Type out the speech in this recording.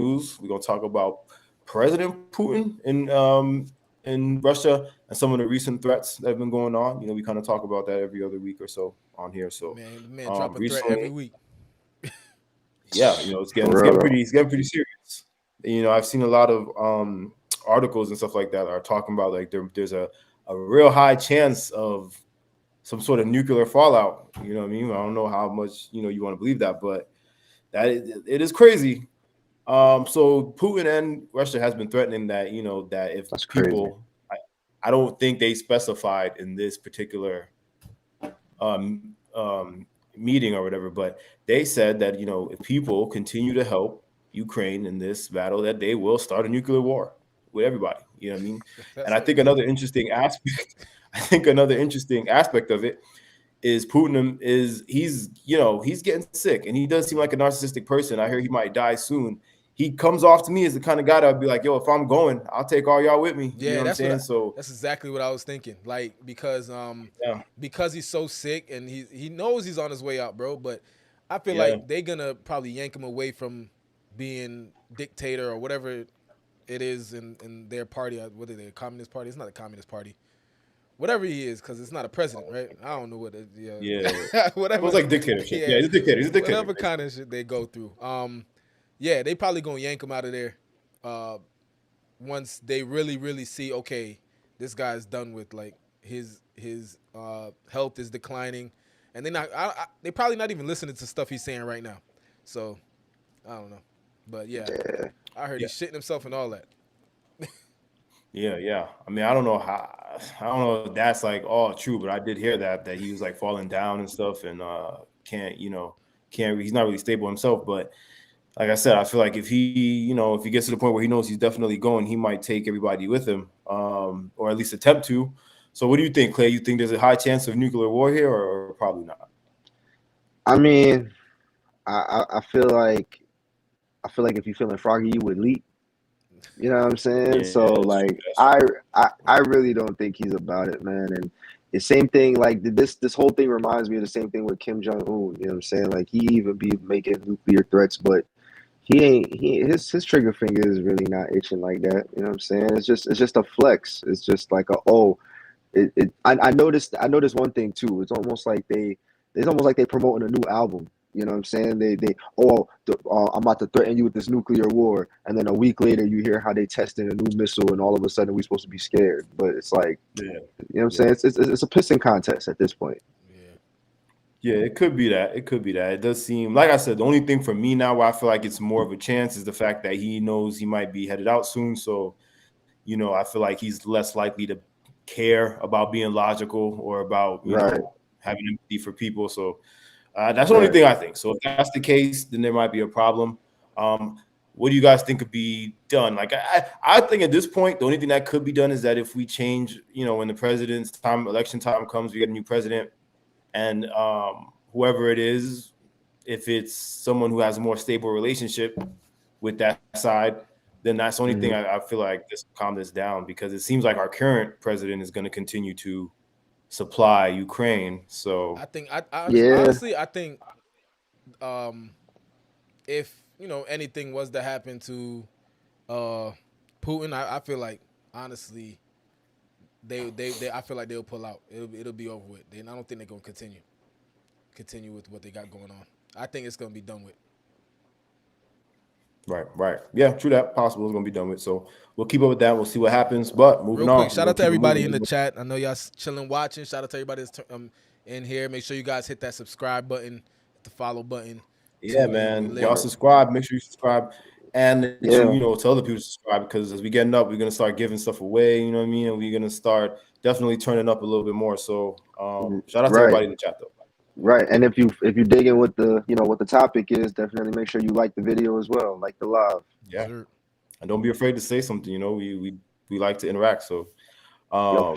news. We're gonna talk about President Putin in Russia and some of the recent threats that have been going on. We kind of talk about that every other week or so on here. So Man, the man drop a threat every recently, week. yeah, For it's real getting though. pretty serious. I've seen a lot of articles and stuff like that are talking about like there's a real high chance of some sort of nuclear fallout. You know what I mean? I don't know how much you want to believe that, but it is crazy. So Putin and Russia has been threatening that that if That's crazy. people, I don't think they specified in this particular meeting or whatever, but they said that if people continue to help Ukraine in this battle, that they will start a nuclear war with everybody. You know what I mean? And That's I what think they another interesting aspect, I think another interesting aspect of it is Putin is he's getting sick and he does seem like a narcissistic person. I hear he might die soon. He comes off to me as the kind of guy that would be like, yo, if I'm going, I'll take all y'all with me. You know Yeah, what I'm saying? So that's exactly what I was thinking. Like yeah, because he's so sick and he knows he's on his way out, bro. But I feel yeah, like they're gonna probably yank him away from being dictator or whatever it is in their party. What are they? A communist party? It's not a communist party. Whatever he is, because it's not a president, right? I don't know what it, yeah. It was whatever. like dictatorship. Yeah, Yeah, he's a dictator. He's a dictator. whatever kind of shit they go through. Yeah, they probably gonna yank him out of there. Uh, once they really see, okay, this guy's done with, like, his health is declining, and they probably not even listening to stuff he's saying right now. So I don't know, but yeah, Yeah. I heard Yeah, he's shitting himself and all that. yeah. I mean, I don't know how. I don't know if that's like all true, but I did hear that he was like falling down and stuff, and can't can't he's not really stable himself. But like I said, I feel like if he gets to the point where he knows he's definitely going, he might take everybody with him, or at least attempt to. So, what do you think, Clay? You think there's a high chance of nuclear war here, or probably not? I mean, I I feel like if you're feeling froggy, you would leap. You know what I'm saying? Yeah, So that's true. like That's true. I really don't think he's about it, man. And the same thing, like this whole thing reminds me of the same thing with Kim Jong Un. You know what I'm saying? Like he even be making nuclear threats, but his trigger finger is really not itching like that. You know what I'm saying? It's just a flex. It's just like a oh I noticed one thing too. It's almost like they promoting a new album. You know what I'm saying? I'm about to threaten you with this nuclear war, and then a week later you hear how they testing a new missile, and all of a sudden we supposed to be scared. But it's like, Yeah, you know what I'm yeah. saying? It's a pissing contest at this point. Yeah, Yeah, it could be that. It could be that. It does seem like I said. The only thing for me now, where I feel like it's more of a chance, is the fact that he knows he might be headed out soon. So, I feel like he's less likely to care about being logical or about Right, having empathy for people. So that's the only right. thing I think. So if that's the case, then there might be a problem. Um, what do you guys think could be done? Like I think at this point, the only thing that could be done is that if we change, when the president's election time comes, we get a new president and whoever it is, if it's someone who has a more stable relationship with that side, then that's the only thing Hmm. I feel like this will calm this down because it seems like our current president is going to continue to supply Ukraine. So I Yeah, honestly, I think um, if anything was to happen to uh, Putin, I feel like honestly I feel like they'll pull out. It'll be over with. Then I don't think they're gonna continue with what they got going on. I think it's gonna be done with. right, yeah, true that possible is going to be done with. So we'll keep up with that. We'll see what happens. But moving Real quick, on, we're shout going out to to keep it everybody moving. in the chat. I know y'all chilling watching. Shout out to everybody that's in here. Make sure you guys hit that subscribe button, hit the follow button. Yeah, Tune in. We man. lit. Y'all subscribe. Make sure you subscribe and that yeah, tell other people to subscribe because as we getting up, we're gonna start giving stuff away. You know what I mean? And we're gonna start definitely turning up a little bit more. So shout out to right, everybody in the chat though. right. And if you dig in what the topic is, definitely make sure you like the video as well, like the live. Yeah. Sure. And don't be afraid to say something. We like to interact. So Yo, for um sure.